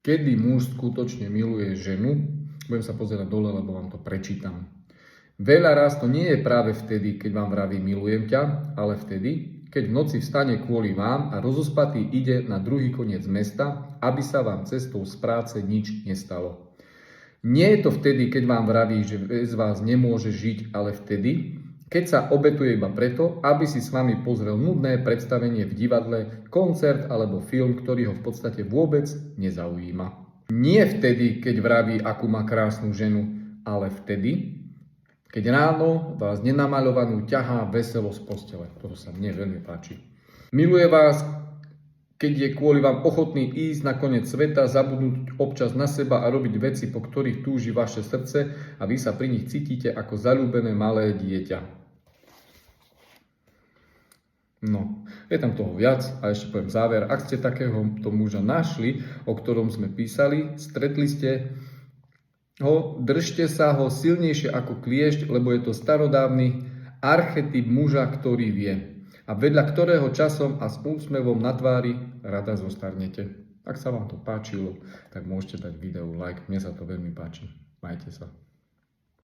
Kedy muž skutočne miluje ženu? Budem sa pozerať dole, lebo vám to prečítam. Veľa raz to nie je práve vtedy, keď vám vraví milujem ťa, ale vtedy, keď v noci vstane kvôli vám a rozospatý ide na druhý koniec mesta, aby sa vám cestou z práce nič nestalo. Nie je to vtedy, keď vám vraví, že bez vás nemôže žiť, ale vtedy, keď sa obetuje iba preto, aby si s vami pozrel nudné predstavenie v divadle, koncert alebo film, ktorý ho v podstate vôbec nezaujíma. Nie vtedy, keď vraví, akú má krásnu ženu, ale vtedy, keď ráno vás nenamaľovanú ťahá veselo z postele. Toto sa mne veľmi páči. Miluje vás, keď je kvôli vám ochotný ísť na koniec sveta, zabudnúť občas na seba a robiť veci, po ktorých túži vaše srdce a vy sa pri nich cítite ako zaľúbené malé dieťa. No, je tam toho viac a ešte poviem záver. Ak ste takéhoto muža našli, o ktorom sme písali, stretli ste ho, držte sa ho silnejšie ako kliešť, lebo je to starodávny archetyp muža, ktorý vie a vedľa ktorého časom a s úsmevom na tvári rada zostarnete. Ak sa vám to páčilo, tak môžete dať videu like, mne sa to veľmi páči. Majte sa.